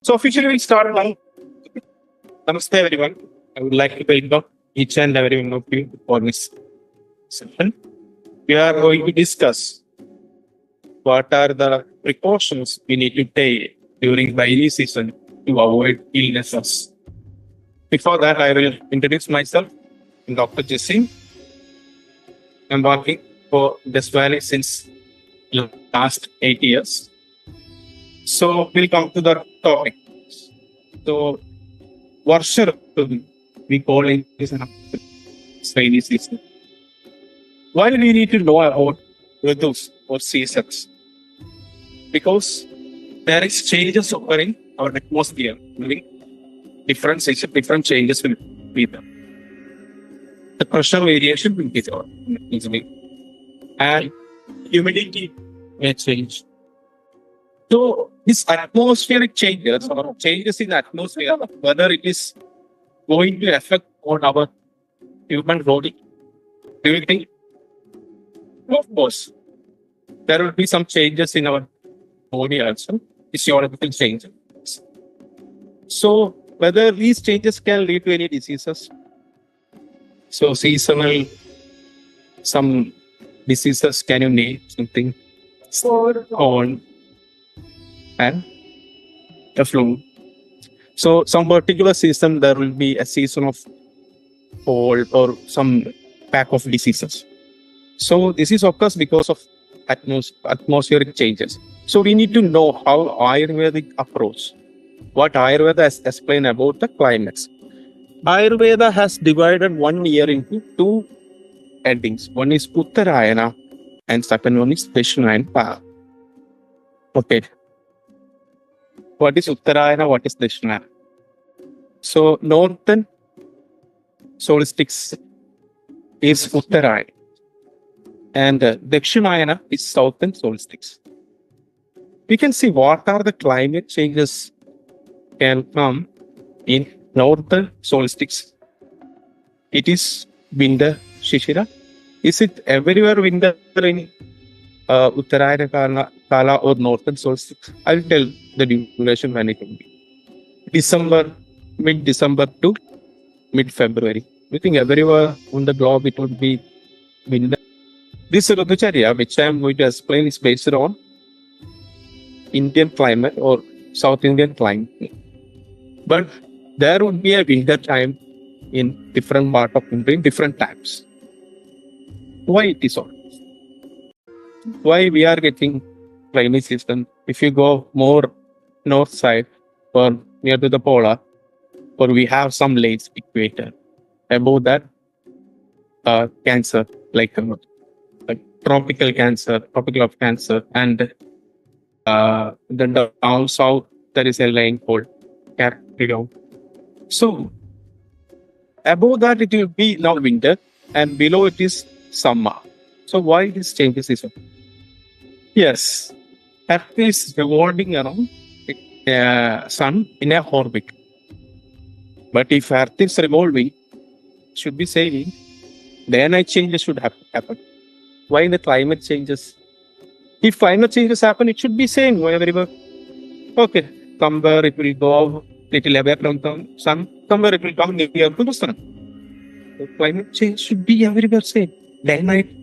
So officially we'll start now. Namaste everyone. I would like to welcome each and every one of you for this session. We are going to discuss what are the precautions we need to take during rainy season to avoid illnesses. Before that, I will introduce myself. I'm Dr. Jaseem. I'm working for Indus Valley since the last 8 years. So we'll come to the topic. So Varsha Ritu, we call it this rainy season. Why do we need to know about Ritus or seasons? Because there is changes occurring in our atmosphere. Different seasons, different changes will be there. The pressure variation will be there easily. And humidity may change. So these atmospheric changes or changes in the atmosphere, whether it is going to affect on our human body, do you think? Of course, there will be some changes in our body also, physiological changes. So whether these changes can lead to any diseases. So seasonal, some diseases, can you name something? Cold and the flu. So some particular season, there will be a season of cold or some pack of diseases. So this is occurs because of atmospheric changes. So we need to know how Ayurvedic approach, what Ayurveda has explained about the climates. Ayurveda has divided 1 year into 2 endings. One is Uttarayana and second one is Dakshinayana. Okay. What is Uttarayana? What is Dakshinayana? So northern solstice is Uttarayana and Dakshinayana is southern solstice. We can see what are the climate changes can come in northern solstice. It is winter, Shishira. Is it everywhere winter in Uttarayana Kala or northern solstice? I will tell the duration when it will be. December, mid-December to mid-February. We think everywhere on the globe it would be winter. This Ritucharya, which I am going to explain, is based on Indian climate or South Indian climate. But there would be a winter time in different part of India in different times. Why it is so? Why we are getting rainy season? If you go more north side or near to the polar, or we have some late equator. Above that, cancer, like tropical cancer, tropical of cancer, and the down south there is a line called Capricorn. So above that it will be now winter, and below it is summer. So why this changes is? Yes, Earth is revolving around Sun in a orbit. But if Earth is revolving, it should be saying day-night changes should happen. Why the climate changes? If climate changes happen, it should be same everywhere. Okay, somewhere it will go little away from the sun, somewhere it will come near to the sun. So climate change should be everywhere same. Day-night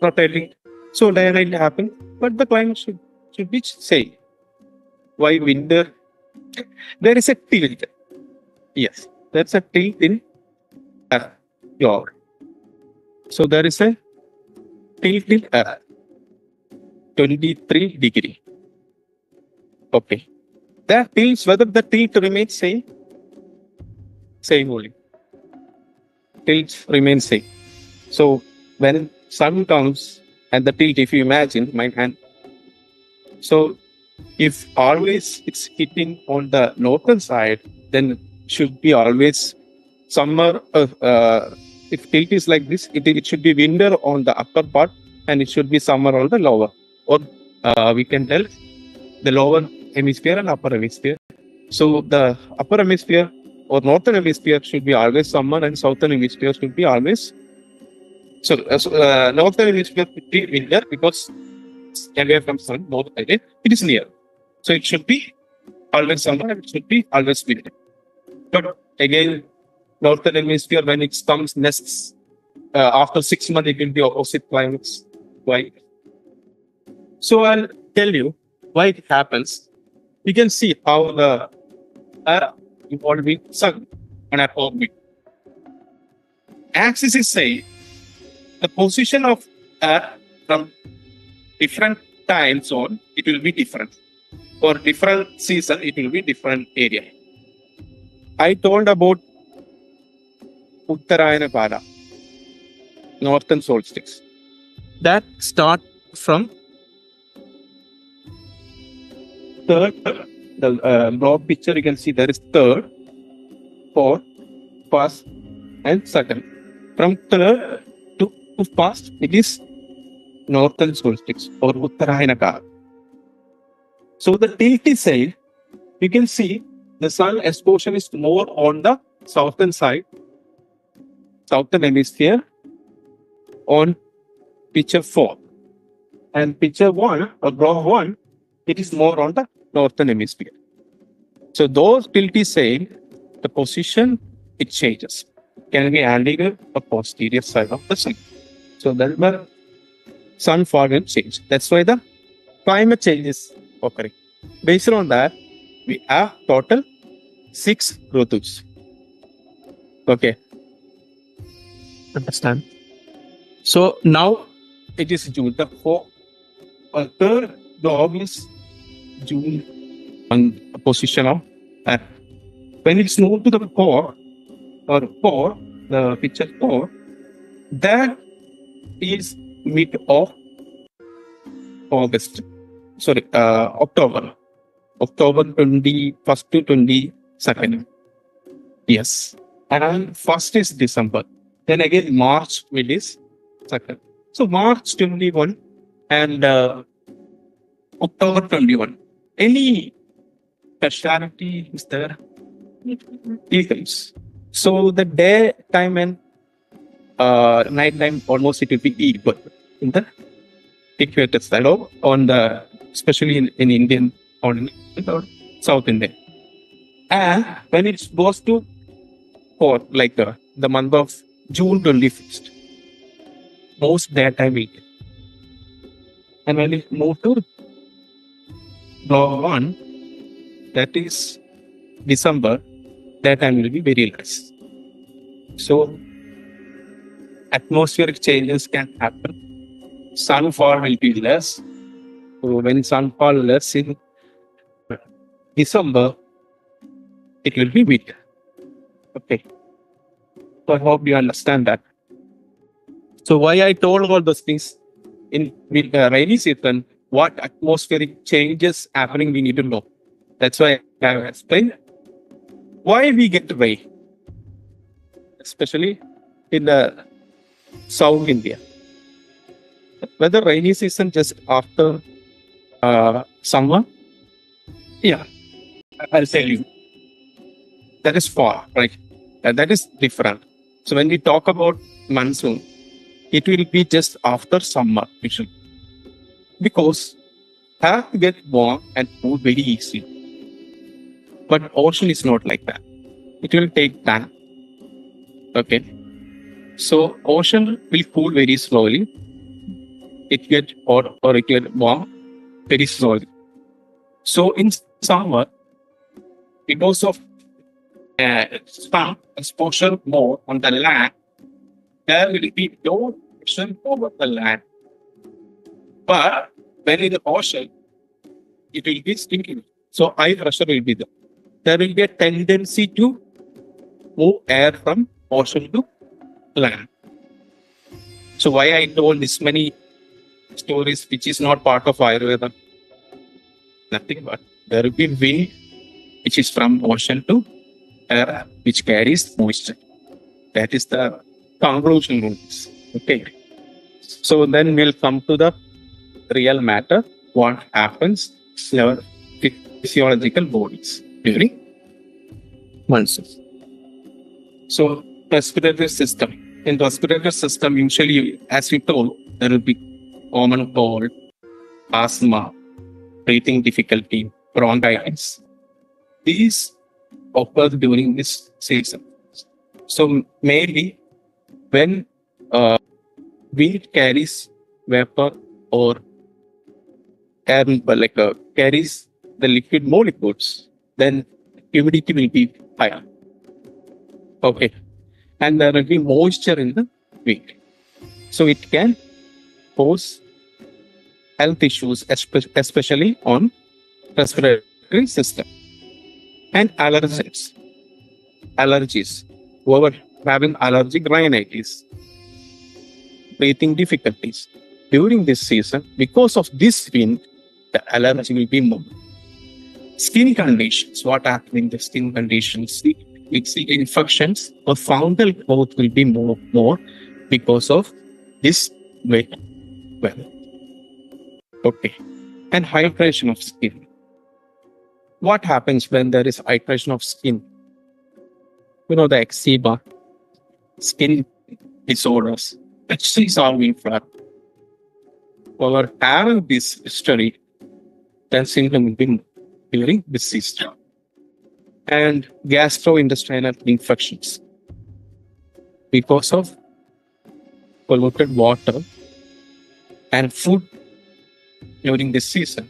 rotating. So day-night happen, but the climate should be same. Why winter? There is a tilt. Yes, that's a tilt in Earth. So there is a tilt in Earth. 23 degree. Okay. That tilts, whether the tilt remains same only. Tilt remains same. So when sun comes and the tilt, if you imagine my hand. So if always it's hitting on the northern side, then should be always summer. If tilt is like this, it should be winter on the upper part and it should be summer on the lower. Or we can tell the lower hemisphere and upper hemisphere. So the upper hemisphere or northern hemisphere should be always summer and southern hemisphere should be always. So northern hemisphere should be winter because it's away from sun, north side, it is near. So it should be always summer, and it should be always winter. But again, northern hemisphere, when it comes nests, after 6 months, it will be opposite climates. Why? So I'll tell you why it happens. You can see how the Earth involved with Sun on our orbit. Axis is saying the position of Earth from different time zone, it will be different. For different season, it will be different area. I told about Uttarayana Pada, northern solstice. That start from third, the broad picture, you can see there is third, fourth, first, and second. From third to first, it is northern solstice or Uttarayana Pada. So the tilty side, you can see the sun exposure is more on the southern side, southern hemisphere on picture 4. And picture 1 or graph 1, it is more on the northern hemisphere. So those tilty saying the position, it changes. Can be anterior or posterior side of the sun. So that's where sunfall will change. That's why the climate change is occurring. Based on that, we have total 6 rutus. Okay. Understand? So now it is June. The third dog is June on position of Earth. When it's moved to the core or core, the picture core, that is mid of August. Sorry, October. October 21st to 22nd. Yes. And first is December. Then again, March is second. So March 21 and October 21. Any speciality is there? Equals. So the daytime and night time almost it will be equal in the equator side or on the, especially in Indian or South Indian. And when it goes to like the month of June 21st, most daytime will get. And when it moves to block 1, that is December, that time will be very less. So atmospheric changes can happen. Sunfall will be less. So when sunfall less in December, it will be weak. Okay. So I hope you understand that. So why I told all those things in rainy season, what atmospheric changes happening we need to know. That's why I have explained why we get rain, especially in the South India. Whether rainy season just after summer, yeah, I'll tell you. That is far, right? That is different. So when we talk about monsoon, it will be just after summer, usually. Because have to get warm and cool very easily. But ocean is not like that. It will take time. Okay. So ocean will cool very slowly. It get hot or it get warm very slowly. So in summer, because of sun exposure more on the land, there will be no pressure over the land. But when in the ocean, it will be sinking. So high pressure will be there. There will be a tendency to move air from ocean to land. So why I told this many stories which is not part of Ayurveda? Nothing but there will be wind which is from ocean to air which carries moisture. That is the conclusion rules. Okay. So then we'll come to the real matter. What happens in our physiological bodies during monsoon. So respiratory system. In respiratory system, usually, as we told, there will be common cold, asthma, breathing difficulty, bronchitis. these occur during this season. So mainly when wind carries vapor or air, carries the liquid molecules, then humidity will be higher. Okay. And there will be moisture in the wind. So it can cause health issues, especially on respiratory system. And allergens, allergies. Whoever having allergic rhinitis, breathing difficulties. During this season, because of this wind, the allergy will be more. Skin conditions, what happens in the skin conditions? It's the infections or fungal growth will be more because of this weather. Okay. And hydration of skin. What happens when there is hydration of skin? The eczema, skin disorders, HCs are inflamed. Over having this history, then symptom will be during this season. And gastrointestinal infections because of polluted water and food during this season.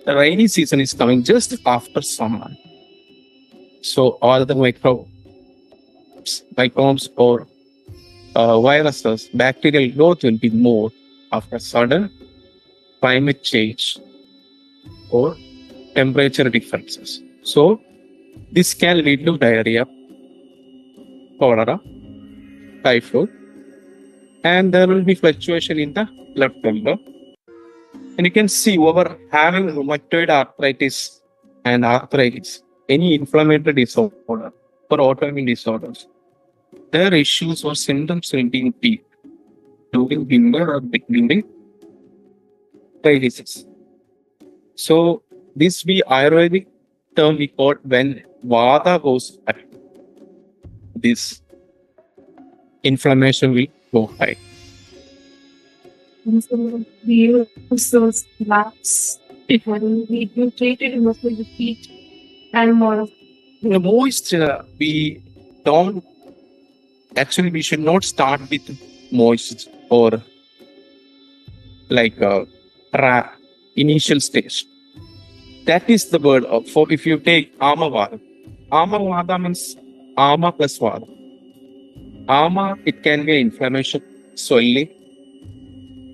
The rainy season is coming just after summer. So all the microbes or viruses, bacterial growth will be more after sudden climate change or temperature differences. So this can lead to diarrhea, cholera, typhoid, and there will be fluctuation in the blood pressure. And you can see over having rheumatoid arthritis and arthritis, any inflammatory disorder or autoimmune disorders, their issues or symptoms will be peak during winter or during rainy season. So this be Ayurvedic term we call when Vata goes high. This inflammation will go high. And so we use those labs when we do treat it mostly with heat and more. Moisture, we should not start with moist or like initial stage. That is the word for if you take Amavada. Amavada means Ama plus Vada. Ama, it can be inflammation, swelling.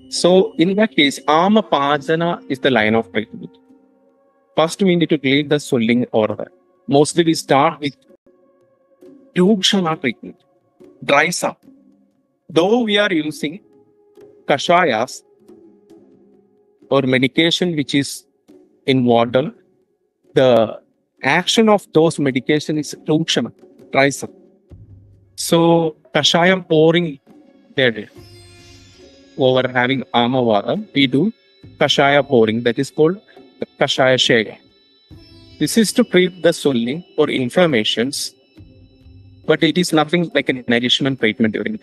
So in that case, Ama Pajana is the line of treatment. First, we need to clear the swelling order. Mostly we start with Yukshama treatment, dries up. Though we are using Kashayas or medication which is in water, the action of those medication is Yukshama, dries up. So Kashayam pouring there. Over having Amavada, we do Kashaya pouring, that is called Kashaya Shega. This is to treat the swelling or inflammations, but it is nothing like a nourishment treatment during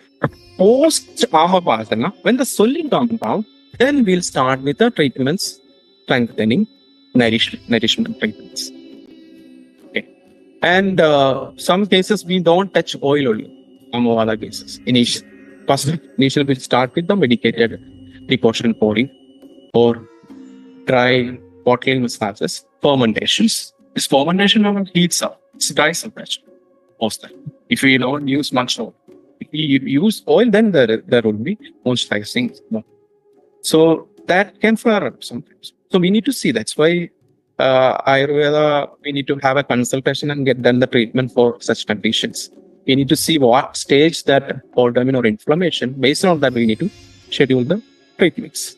post Amavasana. When the swelling comes down, then we'll start with the treatments, strengthening nourishment treatments. Okay. And some cases we don't touch oil only, Amavada cases, initially. Initially, we'll start with the medicated decoction pouring or dry bottling massages, fermentations. This fermentation heats up, it dries up actually, most time. If we don't use much oil, if we use oil, then there will be moisturizing. So that can flare up sometimes. So we need to see. That's why Ayurveda, we need to have a consultation and get done the treatment for such conditions. We need to see what stage that autoimmune or inflammation. Based on that, we need to schedule the treatments.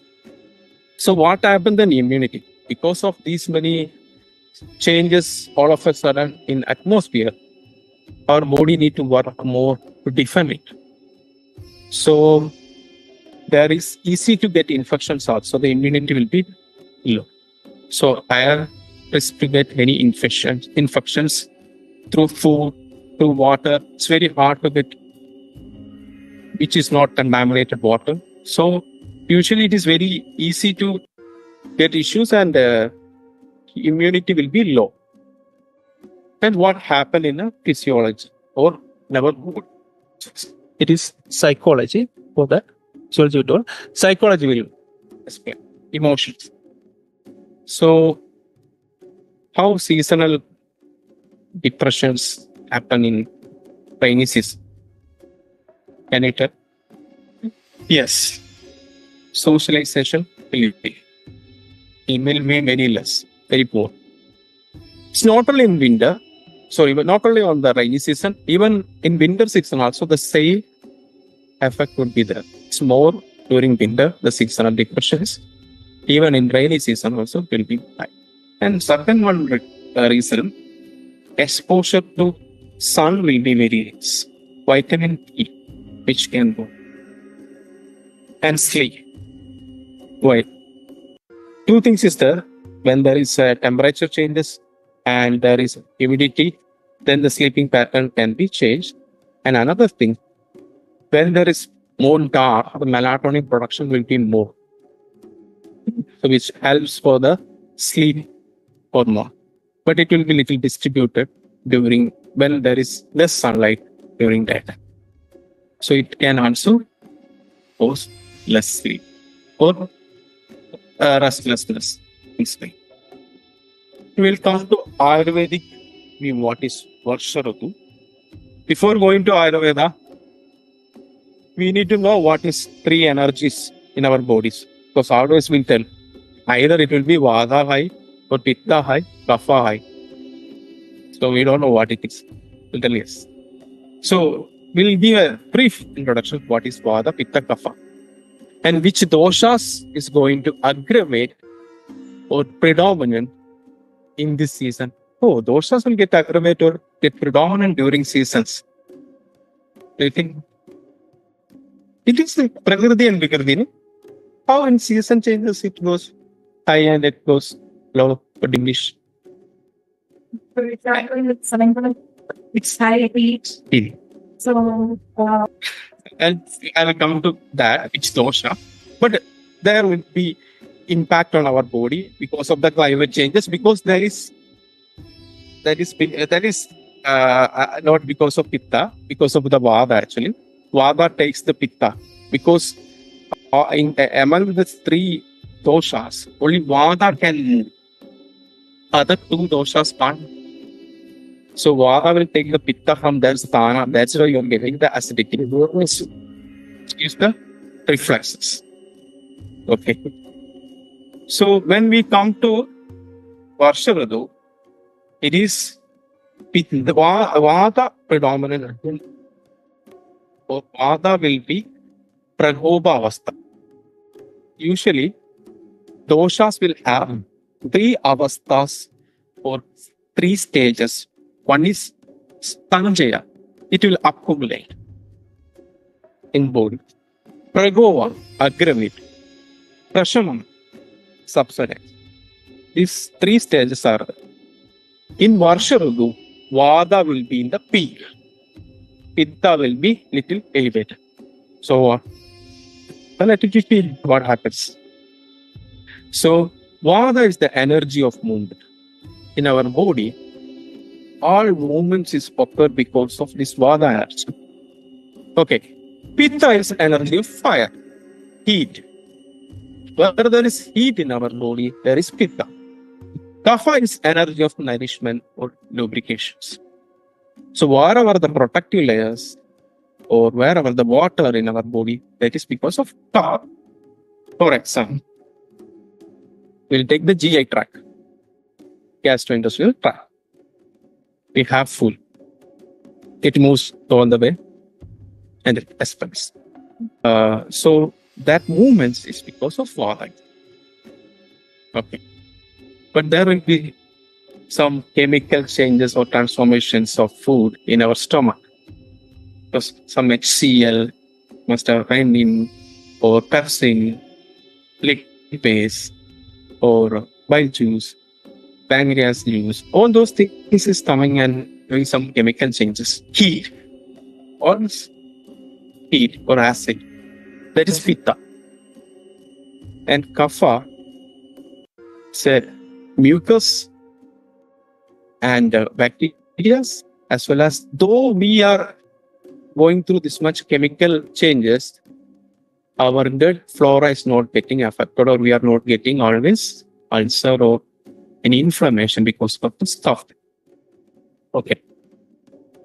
So what happened in immunity? Because of these many changes all of a sudden in atmosphere, our body need to work more to defend it. So there is easy to get infections also. The immunity will be low. So higher risk to get any infections through food, through water. It's very hard to get which is not contaminated water. So usually it is very easy to get issues and immunity will be low. and what happened in a physiology or in our body. It is psychology for that. Psychology will explain emotions. So, how seasonal depressions happen in rainy season? Can you tell? Yes. Socialization will be. It will be very less, very poor. It's not only in winter, but not only on the rainy season, even in winter season also the same effect would be there. It's more during winter, the seasonal depressions. Even in rainy season also will be high. And second one reason, exposure to sun will be very less. Vitamin E, which can go. And sleep. Why? Two things is there. When there is a temperature changes and there is humidity, then the sleeping pattern can be changed. And another thing, when there is more dark, the melatonin production will be more, so which helps for the sleep hormone. But it will be little distributed during when there is less sunlight during daytime. So it can also cause less sleep or restlessness in sleep. We will come to Ayurvedic view, what is Varsha Ritu. Before going to Ayurveda, we need to know what is three energies in our bodies. Because always we'll tell, either it will be Vata high or Pitta high, Kapha high. So we don't know what it is. We'll tell yes. So we'll give a brief introduction what is Vata, Pitta, Kapha. And which doshas is going to aggravate or predominant in this season. Oh, doshas will get aggravated or get predominant during seasons. Do you think? It is the Prakriti and Vikriti. No? How in season changes it goes high and it goes low or diminish. For example, it's high heat. So, And I will come to that, which dosha. But there will be impact on our body because of the climate changes, because that is not because of Pitta, because of the Vata actually. Vata takes the Pitta because among the three doshas, only Vata can move. Other two doshas can't. So Vata will take the Pitta from their sthana. That's why you're getting the acidity. Excuse the reflexes. Okay. So when we come to Varsha Ritu, it is the Vata predominant. Or Vata will be Prakopa Avastha. Usually, doshas will have three avasthas or three stages. One is Stanjaya. It will accumulate in body. Pragova, aggravate. Prashamam, subsidence. These three stages are there. In Varsha Ritu, Vata will be in the peak. Pitta will be little elevated. So, let it feel what happens. So, Vata is the energy of movement. In our body, all movements is occurred because of this Vata energy. Okay. Pitta is energy of fire, heat. Where there is heat in our body, there is Pitta. Kapha is energy of nourishment or lubrications. So wherever the protective layers or wherever the water in our body, that is because of Kapha. For example, we'll take the GI tract, gastrointestinal tract. We have food. It moves all the way and it expels. So that movement is because of Vata. Okay. But there will be some chemical changes or transformations of food in our stomach. Because some HCl must have renin or pepsin, lipase, or bile juice, pancreas juice. All those things is coming and doing some chemical changes. Heat or acid. That is Pitta. And Kapha said mucus and bacteria Yes, as well as though we are going through this much chemical changes, our gut flora is not getting affected, or we are not getting always ulcer or any inflammation because of the stuff. Okay.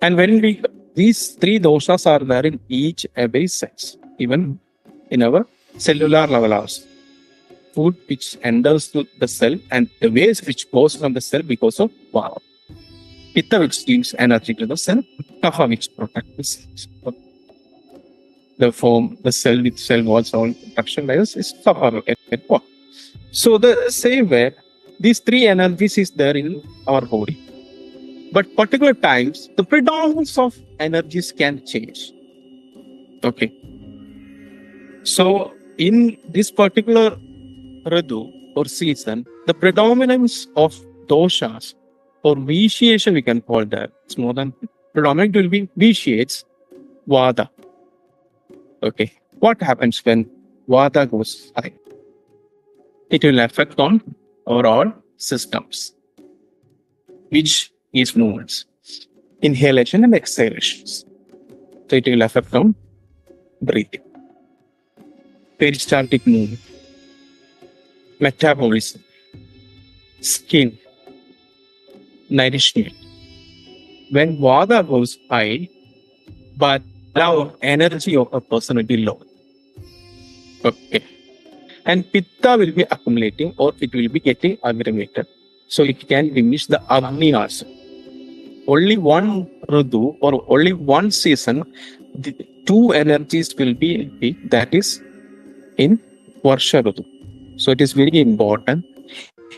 And when we these three doshas are there in each every sense, even in our cellular level also. Food which enters to the cell and the waste which goes from the cell because of vata. Pitta which gives energy to the cell, kapha which protects the cells. The form, the cell with cell walls, all protection layers is kapha. So the same way, these three energies is there in our body. But particular times, the predominance of energies can change. Okay. So in this particular Ritu or season, the predominance of doshas or vitiation, we can call that. It's more than predominant will be vitiates vata. Okay. What happens when vata goes high? It will affect on overall systems, which is movements, inhalation and exhalations. So it will affect on breathing, peristaltic movement, metabolism, skin, nourishment. When vata goes high, but now energy of a person will be low. Okay. And pitta will be accumulating or it will be getting aggravated. So it can diminish the agni also. Only one Ritu or only one season, the two energies will be in peak, that is in Varsha Ritu. So it is very important.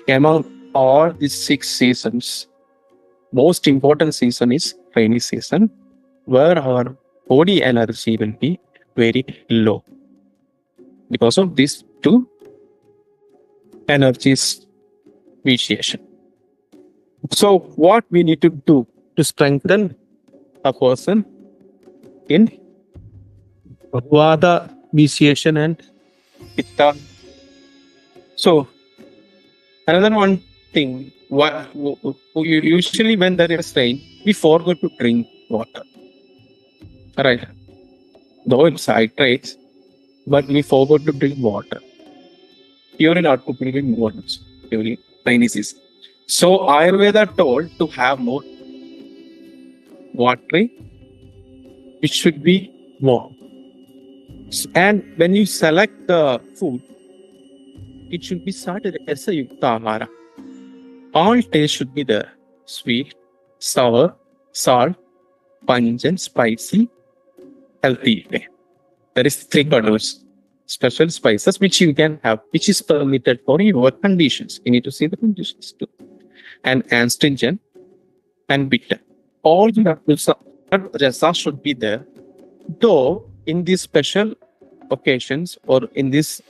Among all these 6 seasons, most important season is rainy season, where our body energy will be very low because of these two energies vitiation. So what we need to do to strengthen a person in vata vitiation and pitta. So another one thing, usually when there is rain, we forget to drink water. Right? Though it's hydrates, but we forgot to drink water. Urine output will be more during rainy season. So Ayurveda told to have more water, which should be warm. And when you select the food, it should be started as a yukta ahara. All taste should be there: sweet, sour, salt, pungent, spicy, healthy. There is 3 colors, special spices which you can have, which is permitted for your conditions. You need to see the conditions too. And astringent and bitter. All the rasa should be there. Though in these special occasions or in this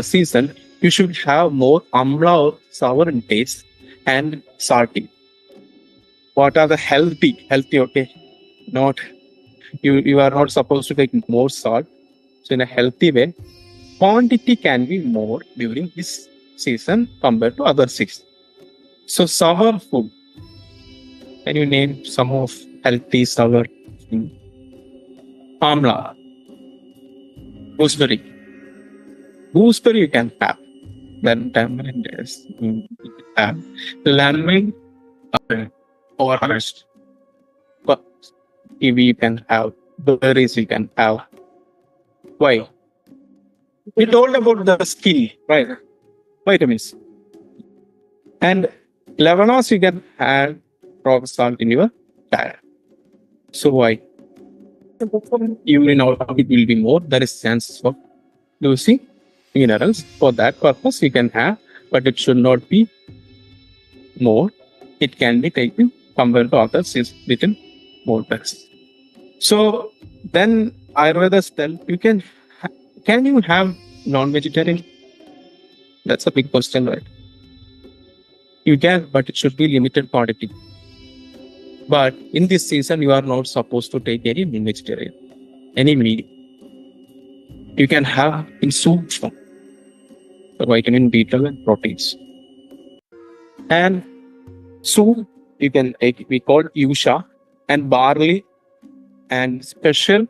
season, you should have more amla or sour in taste and salty. What are the healthy, okay? Not you are not supposed to take more salt. So in a healthy way, quantity can be more during this season compared to other seasons. So sour food. Can you name some of healthy sour food? Amla, gooseberry. Gooseberry you can have. Then tamarind is have. Lemon or harvest. But kiwi you can have. Berries you can have. Why? We told about the skin, right? Vitamins. And Levanos you can add rock salt in your diet. So why? Urine output will be more. There is chance of losing minerals. For that purpose you can have, but it should not be more. It can be taken compared to others is little more best. So then Ayurveda tell you can you have non-vegetarian? That's a big question, right? You can, but it should be limited quantity. But in this season, you are not supposed to take any vegetarian, any meat. You can have in soup form, vitamin B12 and proteins. And soup you can we call Yusha, and barley and special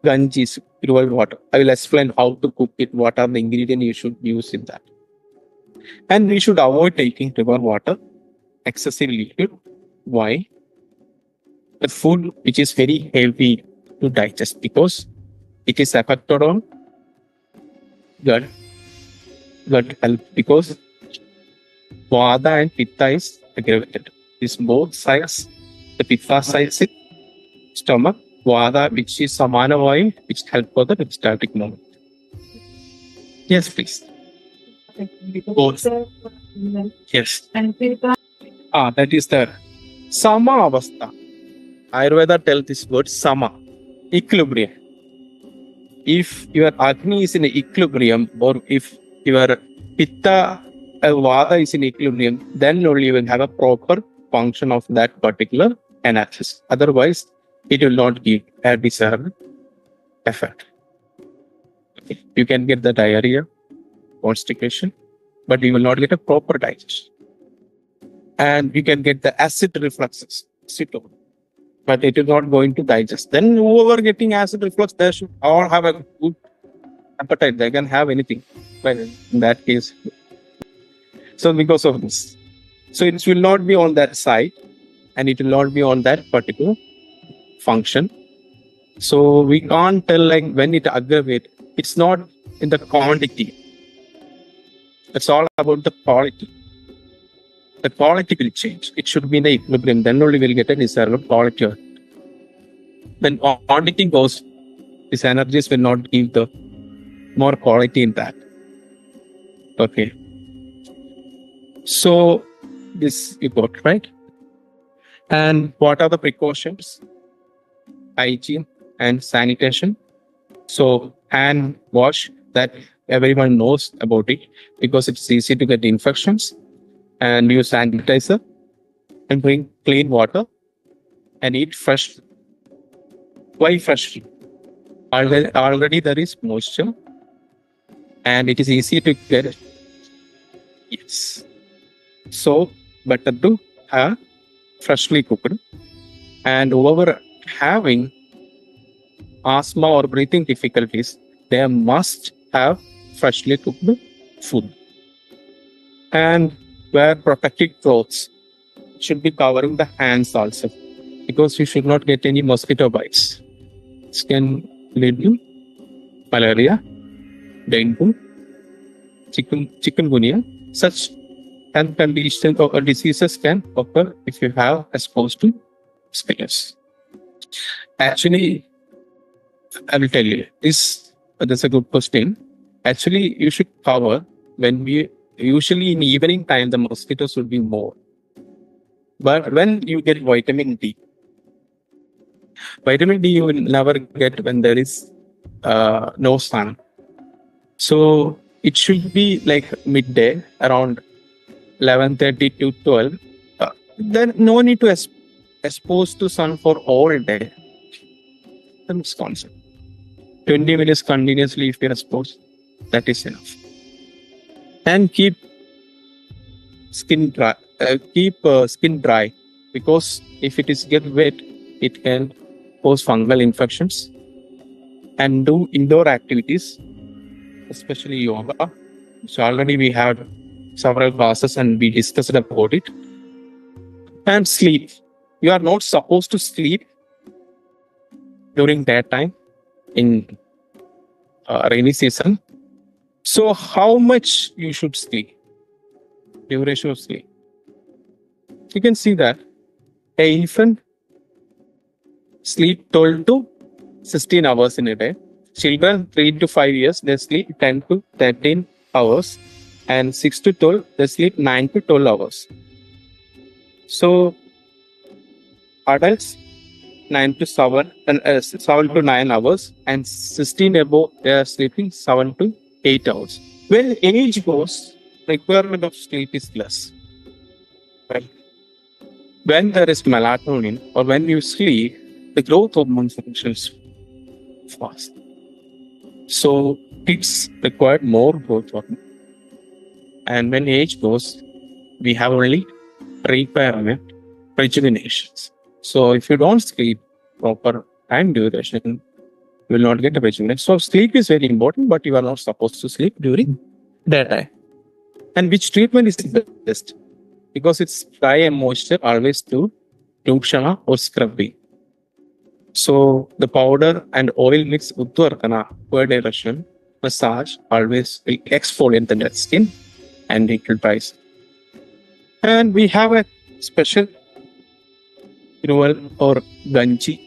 ganjis, pure water. I will explain how to cook it, what are the ingredients you should use in that. And we should avoid taking river water, excessive liquid. Why? The food which is very heavy to digest because it is affected on gut, gut health because Vada and Pitta is aggravated. This both sides, the Pitta side is stomach, Vada which is Samana Vayu, which help for the peristaltic movement. Yes, please. Both. Yes. And Pitta. That is the Sama Avastha. Ayurveda tells this word Sama, equilibrium. If your Agni is in equilibrium, or if your Pitta Vada is in equilibrium, then only you will have a proper function of that particular analysis. Otherwise, it will not give a desired effect. Okay. You can get the diarrhea, constipation, but you will not get a proper digestion. And you can get the acid refluxes, but it is not going to digest. Then whoever getting acid reflux, they should all have a good appetite. They can have anything, but in that case. So because of this, so it will not be on that side, and it will not be on that particular function. So we can't tell like when it aggravates. It's not in the quantity. It's all about the quality. The quality will change. It should be in the equilibrium. Then only we'll get a desirable quality. When quantity goes, these energies will not give the more quality in that. Okay. So this you got right. And what are the precautions? Hygiene and sanitation. So hand wash, that everyone knows about it because it's easy to get infections. And use sanitizer and drink clean water and eat fresh. Why fresh? Already there is moisture and it is easy to get it. Yes. So better to have freshly cooked. And whoever having asthma or breathing difficulties, they must have freshly cooked food. And wear protective clothes. Should be covering the hands also, because you should not get any mosquito bites. This can lead to malaria, dengue, chikungunya. Such health conditions or diseases can occur if you have exposed to mosquitoes. Actually, I will tell you this. That's a good question. Actually, you should cover when we. Usually in evening time, the mosquitoes would be more. But when you get vitamin D you will never get when there is no sun. So it should be like midday, around 11:30 to 12. Then no need to expose to sun for all day. That's concept. 20 minutes continuously if you expose, that is enough. And keep skin dry. Skin dry, because if it is get wet, it can cause fungal infections. And do indoor activities, especially yoga. So already we had several classes and we discussed about it. And sleep. You are not supposed to sleep during daytime in rainy season. So how much you should sleep? Duration of sleep. You can see that an infant sleep 12 to 16 hours in a day. Children 3 to 5 years, they sleep 10 to 13 hours. And 6 to 12, they sleep 9 to 12 hours. So adults 9 to 7 and 7 to 9 hours, and 16 above, they are sleeping 7 to 8 hours. When age goes, requirement of sleep is less. Right? When there is melatonin or when you sleep, the growth hormone functions fast. So kids require more growth hormone. And when age goes, we have only requirement rejuvenations. So if you don't sleep proper time duration, you will not get a rejuvenation. So sleep is very important, but you are not supposed to sleep during daytime. And which treatment is the best? Because it's dry and moisture, always do Lukshana or scrubbing. So the powder and oil mix Uttarkana per direction, massage always will exfoliate the dead skin and it will dry. And we have a special renewal or ganji.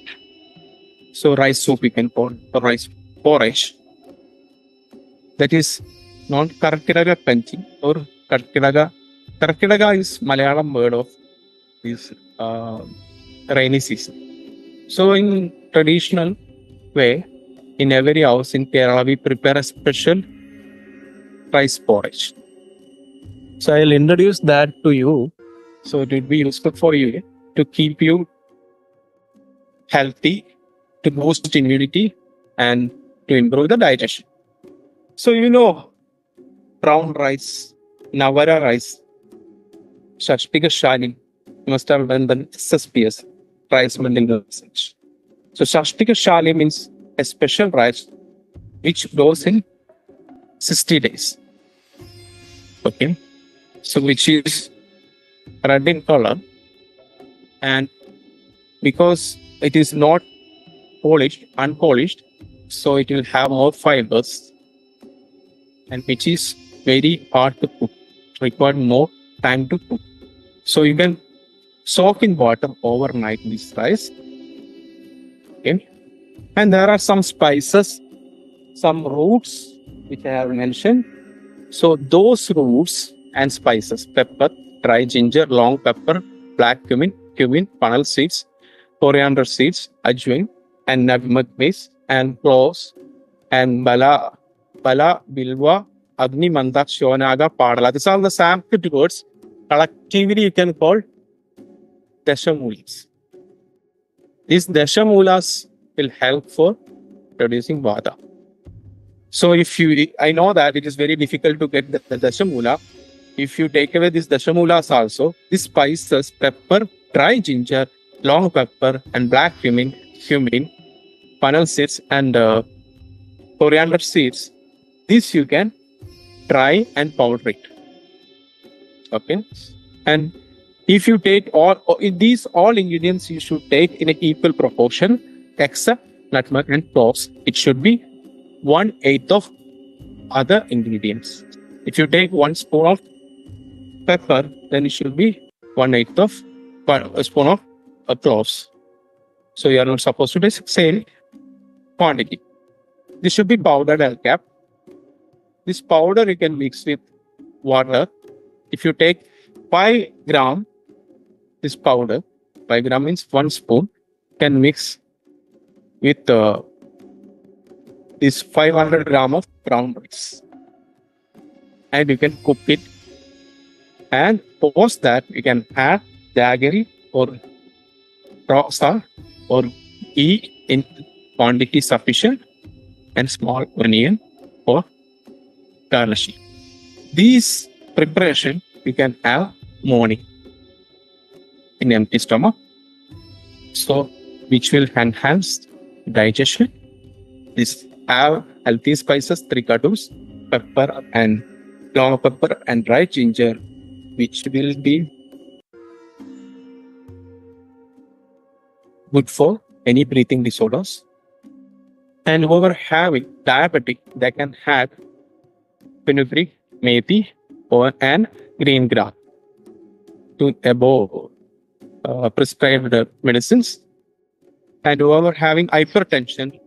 So rice soup we can call or rice porridge. That is non-Karkiraga kanji or Karkiraga. Karkiraga is Malayalam word of this rainy season. So in traditional way, in every house in Kerala, we prepare a special rice porridge. So I'll introduce that to you. So it will be useful for you to keep you healthy, to boost immunity, and to improve the digestion. So you know, brown rice, Navara rice, Shashtika Shalim, you must have done the SSPS, rice building research. So Shashtika Shalim means a special rice which grows in 60 days. Okay. So which is red in color, and because it is not polished, unpolished, so it will have more fibers, and which is very hard to cook, require more time to cook. So you can soak in water overnight this rice. Okay. And there are some spices, some roots which I have mentioned. So those roots and spices, pepper, dry ginger, long pepper, black cumin, fennel seeds, coriander seeds, ajwain, and nutmeg paste, and cloves, and bala, bilwa, agni, manda, shonaga, padala. These are the Sanskrit words. Collectively, you can call dashamulas. These dashamulas will help for producing vata. So I know that it is very difficult to get the dashamula. If you take away these dashamulas also, these spices, pepper, dry ginger, long pepper, and black cumin, fennel seeds, and coriander seeds, this you can dry and powder it. Okay. And if you take these all ingredients, you should take in an equal proportion, except nutmeg and cloves. It should be 1/8 of other ingredients. If you take 1 spoon of pepper, then it should be 1/8 of a spoon of cloves. So you are not supposed to take same quantity. This should be powdered al cap. This powder you can mix with water. If you take 5 gram, this powder, 5 gram means 1 spoon, can mix with this 500 gram of brown rice. And you can cook it. And post that, you can add jaggery or rasa or ghee in quantity sufficient, and small onion for garnishing. These preparation you can have morning in empty stomach, so which will enhance digestion. This have healthy spices, 3 kadoos, pepper and long pepper and dry ginger, which will be good for any breathing disorders. And whoever having diabetic, they can have fenugreek, methi, and green grass to above prescribed medicines. And whoever having hypertension,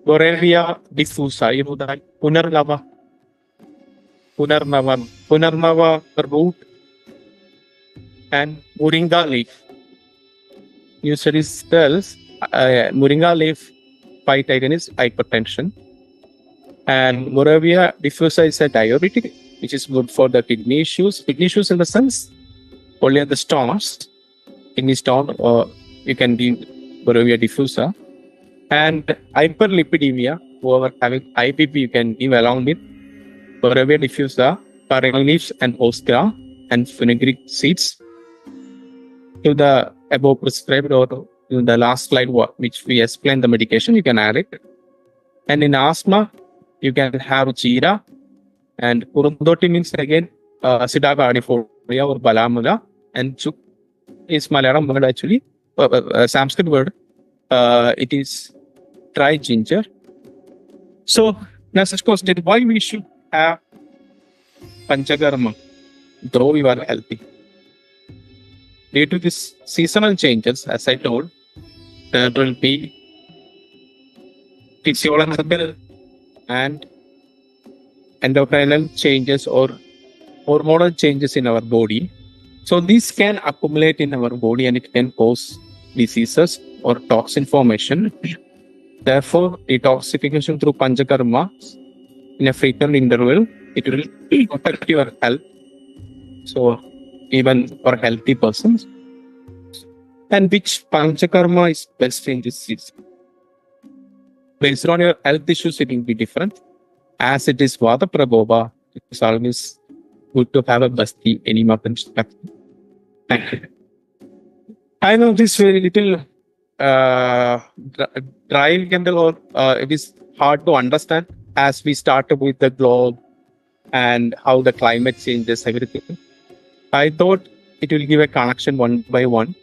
Borrelia diffusa, you know that Punarnava root, and Moringa leaf. New studies tells Moringa leaf fight against hypertension. And Borrelia diffusa is a diuretic, which is good for the kidney issues. Kidney issues in the sense, only the stones, kidney stone, or you can do Borrelia diffusa. And hyperlipidemia, whoever having IPP, you can give along with Borrelia diffusa, curry leaves and ostra, and fenugreek seeds. to the above prescribed or in the last slide, which we explained the medication, you can add it. And in asthma, you can have Jira and Kurundoti means again Siddha cardifolia or Balamula, and Chuk is Malayalam word actually, Sanskrit word. It is dry ginger. So now such question, why we should have Panchakarma though you are healthy? Due to this seasonal changes, as I told, there will be physiological and endocrinal changes or hormonal changes in our body. So these can accumulate in our body and it can cause diseases or toxin formation. Therefore, detoxification through Panchakarma in a frequent interval, it will protect your health. So even for healthy persons. And which Panchakarma is best in this season? Based on your health issues, it will be different. As it is Vata Prabhava, it is always good to have a Basti enema construct. Thank you. I know this very little dry candle, or it is hard to understand as we started with the globe and how the climate changes everything. I thought it will give a connection one by one.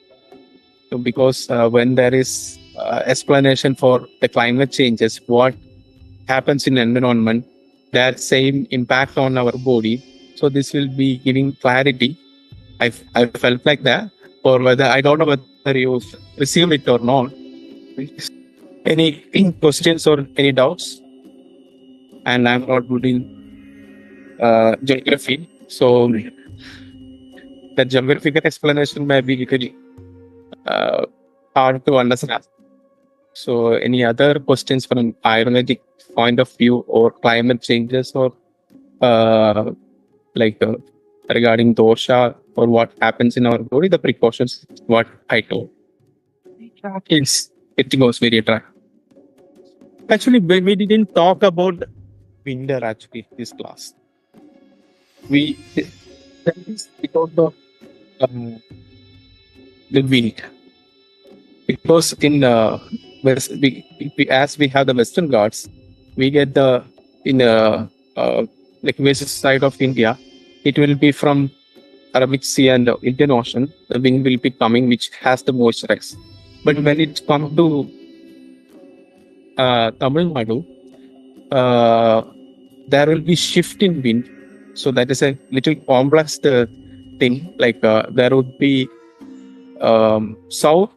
So because when there is explanation for the climate changes, what happens in environment, that same impact on our body. So this will be giving clarity. I felt like that, or whether I don't know whether you received it or not. Any questions or any doubts? And I'm not good in geography, so the geographical explanation may be little hard to understand. So, any other questions from an Ayurvedic point of view, or climate changes, or regarding dosha, or what happens in our body, the precautions, what I told. It goes very dry. Actually, we didn't talk about winter actually this class. That is because of the wind. Because in West, as we have the Western Ghats, we get the west side of India. It will be from Arabic Sea and the Indian Ocean. The wind will be coming, which has the moisturize. But when it comes to Tamil Nadu, there will be shift in wind. So that is a little complex thing. Like there would be south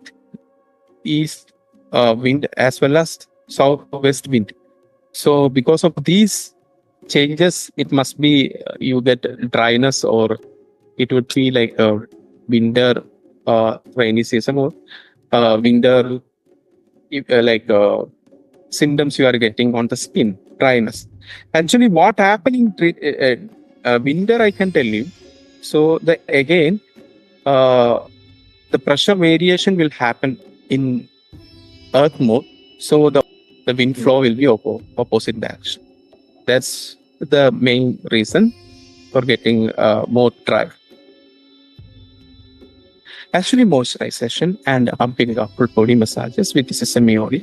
east wind as well as southwest wind. So because of these changes, it must be you get dryness, or it would be like a winter rainy season, or winter symptoms you are getting on the skin, dryness. Actually, what happening winter, I can tell you. So the pressure variation will happen in earth mode. So the wind flow will be opposite direction. That's the main reason for getting more dry. Actually, moisturization and pumping up full body massages with sesame oil.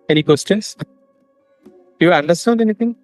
Any questions? Do you understand anything?